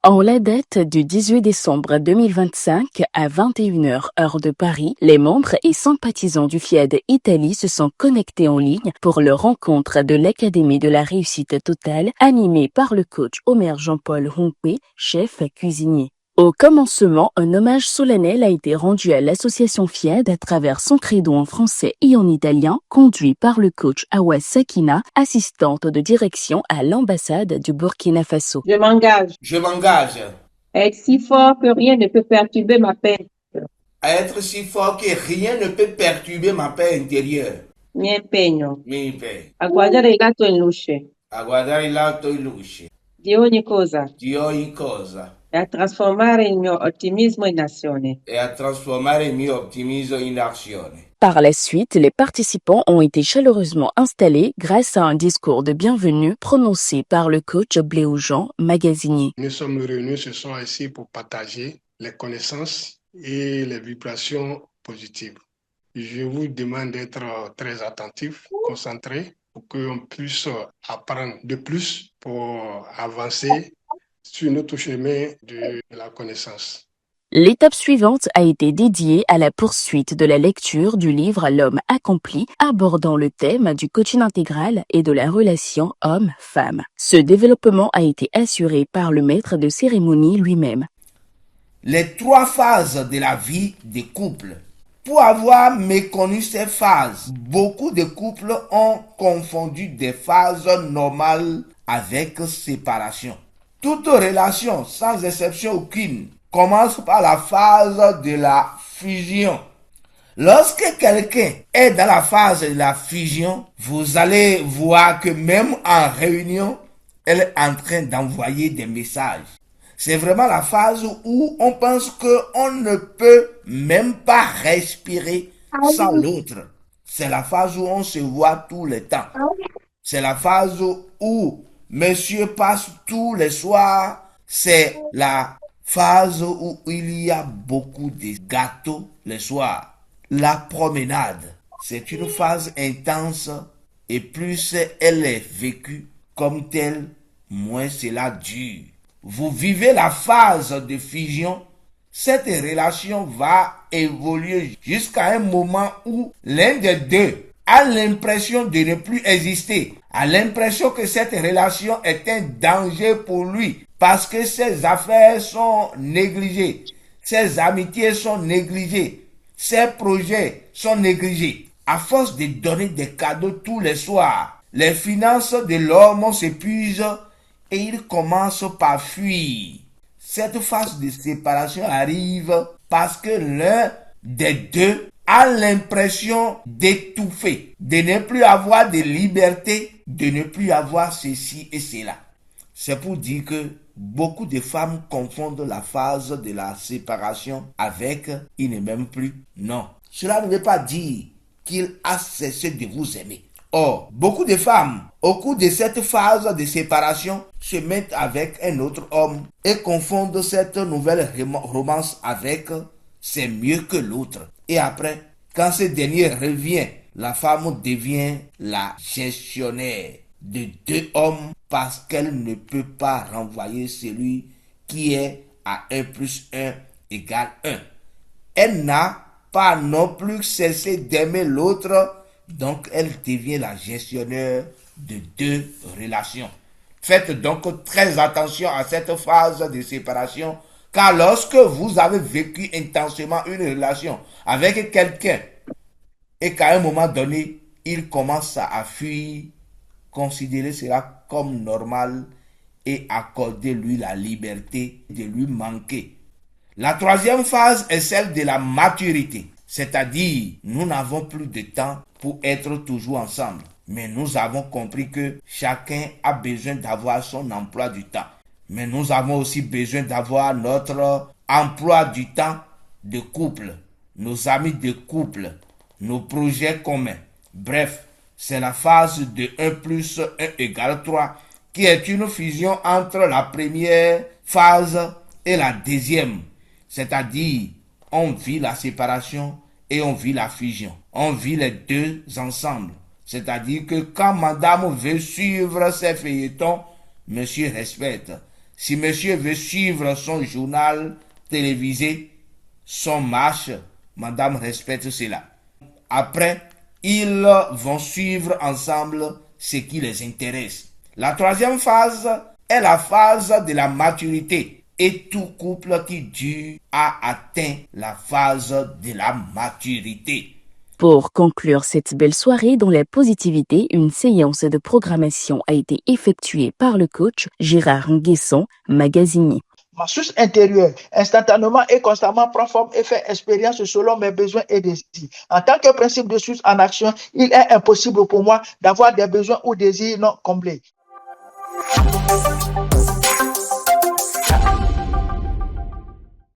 En la date du 18 décembre 2025 à 21h heure de Paris, les membres et sympathisants du FIAD Italie se sont connectés en ligne pour leur rencontre de l'Académie de la réussite totale animée par le coach Omer Jean-Paul Hunkwe, chef cuisinier. Au commencement, un hommage solennel a été rendu à l'association FIAD à travers son credo en français et en italien, conduit par le coach Awa Sakina, assistante de direction à l'ambassade du Burkina Faso. Je m'engage Je m'engage à être si fort que rien ne peut perturber ma paix. à être si fort que rien ne peut perturber ma paix intérieure. Mi impegno Mi paix. a guardare il lato in luce A guardare il lato in luce di ogni cosa di ogni cosa e a trasformare il mio ottimismo in azione. e a trasformare il mio ottimismo in azione. Par la suite, les participants ont été chaleureusement installés grâce à un discours de bienvenue prononcé par le coach Bléou Jean, magasinier. Nous sommes réunis ce soir ici pour partager les connaissances et les vibrations positives. Je vous demande d'être très attentifs, concentrés, pour qu'on puisse apprendre de plus pour avancer sur notre chemin de la connaissance. L'étape suivante a été dédiée à la poursuite de la lecture du livre L'homme accompli, abordant le thème du coaching intégral et de la relation homme-femme. Ce développement a été assuré par le maître de cérémonie lui-même. Les 3 phases de la vie des couples. Pour avoir méconnu ces phases, beaucoup de couples ont confondu des phases normales avec séparation. Toute relation, sans exception aucune, commence par la phase de la fusion. Lorsque quelqu'un est dans la phase de la fusion, vous allez voir que même en réunion, elle est en train d'envoyer des messages. C'est vraiment la phase où on pense qu'on ne peut même pas respirer sans l'autre. C'est la phase où on se voit tout le temps. C'est la phase où monsieur passe tous les soirs. C'est la phase où il y a beaucoup de gâteaux le soir. La promenade, c'est une phase intense et plus elle est vécue comme telle, moins cela dure. Vous vivez la phase de fusion, cette relation va évoluer jusqu'à un moment où l'un des deux a l'impression de ne plus exister, a l'impression que cette relation est un danger pour lui parce que ses affaires sont négligées, ses amitiés sont négligées, ses projets sont négligés. À force de donner des cadeaux tous les soirs, les finances de l'homme s'épuisent et il commence par fuir. Cette phase de séparation arrive parce que l'un des deux a l'impression d'étouffer, de ne plus avoir de liberté, de ne plus avoir ceci et cela. C'est pour dire que beaucoup de femmes confondent la phase de la séparation avec « il ne m'aime plus ». Non, cela ne veut pas dire qu'il a cessé de vous aimer. Or, beaucoup de femmes, au cours de cette phase de séparation, se mettent avec un autre homme et confondent cette nouvelle romance avec « c'est mieux que l'autre ». Et après, quand ce dernier revient, la femme devient la gestionnaire de 2 hommes parce qu'elle ne peut pas renvoyer celui qui est à 1 plus 1 égale 1. Elle n'a pas non plus cessé d'aimer l'autre. Donc, elle devient la gestionnaire de 2 relations. Faites donc très attention à cette phase de séparation, car lorsque vous avez vécu intensément une relation avec quelqu'un et qu'à un moment donné, il commence à fuir, considérez cela comme normal et accordez-lui la liberté de lui manquer. La 3e phase est celle de la maturité. C'est-à-dire, nous n'avons plus de temps pour être toujours ensemble. Mais nous avons compris que chacun a besoin d'avoir son emploi du temps. Mais nous avons aussi besoin d'avoir notre emploi du temps de couple, nos amis de couple, nos projets communs. Bref, c'est la phase de 1 plus 1 égale 3 qui est une fusion entre la première phase et la deuxième. C'est-à-dire, on vit la séparation et on vit la fusion. On vit les deux ensemble. C'est-à-dire que quand madame veut suivre ses feuilletons, monsieur respecte. Si monsieur veut suivre son journal télévisé, son match, madame respecte cela. Après, ils vont suivre ensemble ce qui les intéresse. La troisième phase est la phase de la maturité. Et tout couple qui dure a atteint la phase de la maturité. Pour conclure cette belle soirée dans la positivité, une séance de programmation a été effectuée par le coach Gérard Nguesson, magasinier. Ma source intérieure, instantanément et constamment, prend forme et fait expérience selon mes besoins et désirs. En tant que principe de source en action, il est impossible pour moi d'avoir des besoins ou désirs non comblés.